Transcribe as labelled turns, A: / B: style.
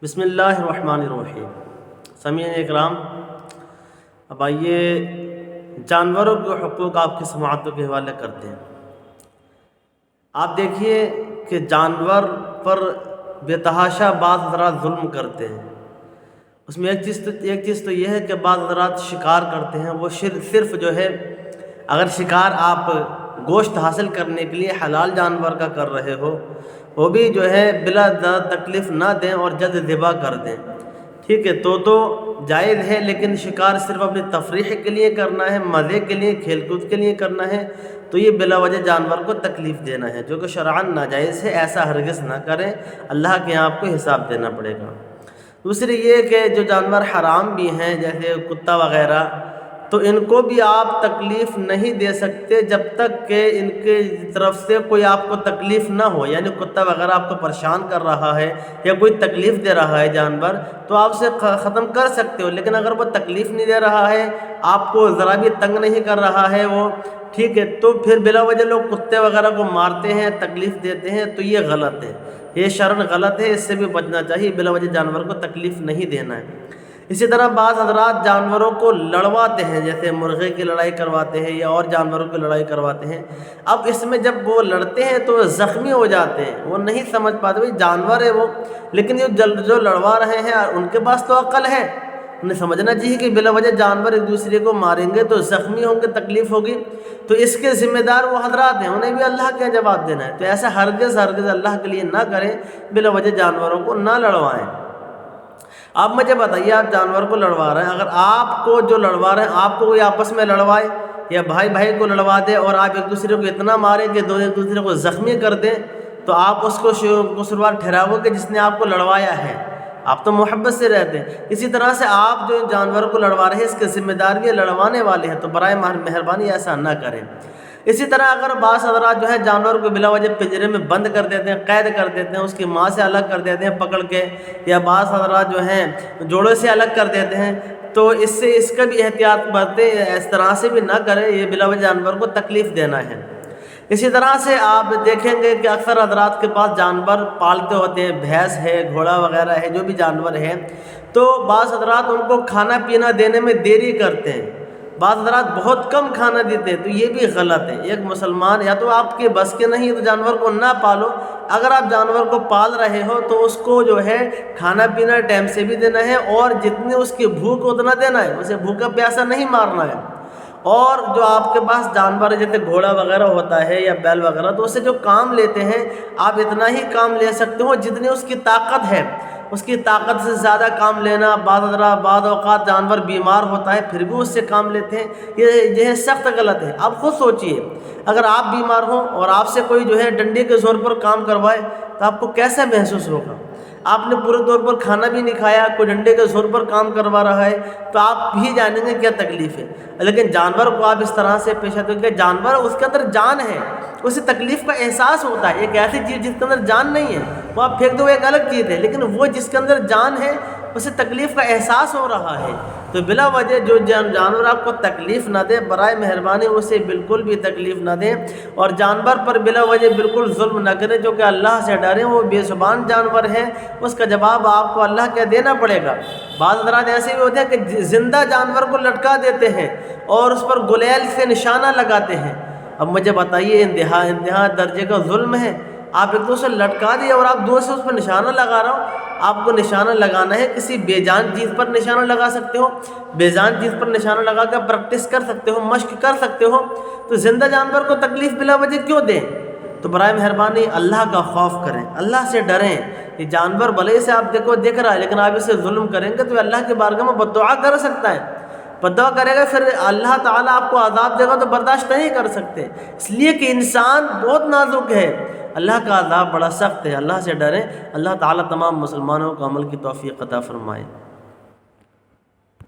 A: بسم اللہ الرحمن الرحیم۔ سامعین اکرام، اب آئیے جانوروں کے حقوق آپ کی سماعتوں کے حوالے کرتے ہیں۔ آپ دیکھیے کہ جانور پر بے تحاشا بعض حضرات ظلم کرتے ہیں۔ اس میں ایک چیز تو یہ ہے کہ بعض حضرات شکار کرتے ہیں، وہ صرف جو ہے اگر شکار آپ گوشت حاصل کرنے کے لیے حلال جانور کا کر رہے ہو، وہ بھی جو ہے بلا تکلیف نہ دیں اور جلد ذبح کر دیں، ٹھیک ہے، تو جائز ہے۔ لیکن شکار صرف اپنی تفریح کے لیے کرنا ہے، مزے کے لیے، کھیل کود کے لیے کرنا ہے، تو یہ بلا وجہ جانور کو تکلیف دینا ہے، جو کہ شرعاً ناجائز ہے۔ ایسا ہرگز نہ کریں، اللہ کے یہاں آپ کو حساب دینا پڑے گا۔ دوسری یہ کہ جو جانور حرام بھی ہیں جیسے کتا وغیرہ، تو ان کو بھی آپ تکلیف نہیں دے سکتے جب تک کہ ان کے طرف سے کوئی آپ کو تکلیف نہ ہو، یعنی کتا وغیرہ آپ کو پریشان کر رہا ہے یا کوئی تکلیف دے رہا ہے جانور، تو آپ اسے ختم کر سکتے ہو۔ لیکن اگر وہ تکلیف نہیں دے رہا ہے، آپ کو ذرا بھی تنگ نہیں کر رہا ہے وہ، ٹھیک ہے، تو پھر بلا وجہ لوگ کتے وغیرہ کو مارتے ہیں، تکلیف دیتے ہیں، تو یہ غلط ہے، یہ شرعاً غلط ہے، اس سے بھی بچنا چاہیے۔ بلا وجہ جانور کو تکلیف نہیں دینا ہے۔ اسی طرح بعض حضرات جانوروں کو لڑواتے ہیں، جیسے مرغے کی لڑائی کرواتے ہیں یا اور جانوروں کی لڑائی کرواتے ہیں۔ اب اس میں جب وہ لڑتے ہیں تو زخمی ہو جاتے ہیں، وہ نہیں سمجھ پاتے، بھائی جانور ہے وہ، لیکن جو لڑوا رہے ہیں ان کے پاس تو عقل ہے، انہیں سمجھنا چاہیے کہ بلا وجہ جانور ایک دوسرے کو ماریں گے تو زخمی ہوں گے، تکلیف ہوگی، تو اس کے ذمہ دار وہ حضرات ہیں، انہیں بھی اللہ کا جواب دینا ہے۔ تو ایسا ہرگز اللہ کے لیے نہ کریں، بلا وجہ جانوروں کو نہ لڑوائیں۔ آپ مجھے بتائیے، آپ جانور کو لڑوا رہے ہیں، اگر آپ کو جو لڑوا رہے ہیں آپ کو کوئی آپس میں لڑوائے یا بھائی بھائی کو لڑوا دے اور آپ ایک دوسرے کو اتنا ماریں کہ ایک دوسرے کو زخمی کر دیں، تو آپ اس کو قصوروار ٹھہراؤ گے کہ جس نے آپ کو لڑوایا ہے، آپ تو محبت سے رہتے ہیں۔ اسی طرح سے آپ جو جانور کو لڑوا رہے ہیں اس کے ذمہ دار یہ لڑوانے والے ہیں، تو برائے مہربانی ایسا نہ کریں۔ اسی طرح اگر بعض حضرات جو ہے جانور کو بلا وجہ پنجرے میں بند کر دیتے ہیں، قید کر دیتے ہیں، اس کی ماں سے الگ کر دیتے ہیں پکڑ کے، یا بعض حضرات جو ہیں جوڑے سے الگ کر دیتے ہیں، تو اس کا بھی احتیاط برتیں، اس طرح سے بھی نہ کریں، یہ بلا وجہ جانور کو تکلیف دینا ہے۔ اسی طرح سے آپ دیکھیں گے کہ اکثر حضرات کے پاس جانور پالتے ہوتے ہیں، بھینس ہے، گھوڑا وغیرہ ہے، جو بھی جانور ہے، تو بعض حضرات ان کو کھانا پینا دینے میں دیری کرتے ہیں، بعض حضرات بہت کم کھانا دیتے ہیں، تو یہ بھی غلط ہے۔ ایک مسلمان یا تو آپ کے بس کے نہیں تو جانور کو نہ پالو، اگر آپ جانور کو پال رہے ہو تو اس کو جو ہے کھانا پینا ٹائم سے بھی دینا ہے، اور جتنی اس کی بھوک اتنا دینا ہے، اسے بھوکا پیاسا نہیں مارنا ہے۔ اور جو آپ کے پاس جانور جیسے گھوڑا وغیرہ ہوتا ہے یا بیل وغیرہ، تو اسے جو کام لیتے ہیں آپ اتنا ہی کام لے سکتے ہو جتنی اس کی طاقت ہے، اس کی طاقت سے زیادہ کام لینا، بعض اوقات جانور بیمار ہوتا ہے پھر بھی اس سے کام لیتے ہیں، یہ سخت غلط ہے۔ آپ خود سوچئے، اگر آپ بیمار ہوں اور آپ سے کوئی جو ہے ڈنڈے کے زور پر کام کروائے تو آپ کو کیسا محسوس ہوگا؟ آپ نے پورے طور پر کھانا بھی نہیں کھایا، کوئی ڈنڈے کے زور پر کام کروا رہا ہے، تو آپ بھی جانیں گے کیا تکلیف ہے۔ لیکن جانور کو آپ اس طرح سے پیش آتے ہیں کہ جانور اس کے اندر جان ہے، اسے تکلیف کا احساس ہوتا ہے۔ ایک ایسی چیز جس کے اندر جان نہیں ہے وہ آپ پھینک دو، ایک الگ چیز ہے، لیکن وہ جس کے اندر جان ہے اسے تکلیف کا احساس ہو رہا ہے، تو بلا وجہ جو جانور آپ کو تکلیف نہ دے، برائے مہربانی اسے بالکل بھی تکلیف نہ دیں، اور جانور پر بلا وجہ بالکل ظلم نہ کریں، جو کہ اللہ سے ڈریں، وہ بے زبان جانور ہے، اس کا جواب آپ کو اللہ کا دینا پڑے گا۔ بعض حضرات ایسے بھی ہوتے ہیں کہ زندہ جانور کو لٹکا دیتے ہیں اور اس پر گلیل سے نشانہ لگاتے ہیں۔ اب مجھے بتائیے، انتہا درجے کا ظلم ہے، آپ ایک دوسرے لٹکا دیے اور آپ دو سے اس پر نشانہ لگا رہا ہو۔ آپ کو نشانہ لگانا ہے، کسی بے جان چیز پر نشانہ لگا سکتے ہو، بے جان چیز پر نشانہ لگا کر پریکٹس کر سکتے ہو، مشق کر سکتے ہو، تو زندہ جانور کو تکلیف بلا وجہ کیوں دیں؟ تو برائے مہربانی اللہ کا خوف کریں، اللہ سے ڈریں۔ یہ جانور بھلے سے آپ دیکھ رہا ہے، لیکن آپ اسے ظلم کریں گے تو اللہ کے بارگاہ میں بد دعا کر سکتا ہے، بد دعا کرے گا، پھر اللہ تعالیٰ آپ کو عذاب دے گا تو برداشت نہیں کر سکتے، اس لیے کہ انسان بہت نازک ہے، اللہ کا عذاب بڑا سخت ہے۔ اللہ سے ڈریں، اللہ تعالیٰ تمام مسلمانوں کو عمل کی توفیق عطا فرمائے۔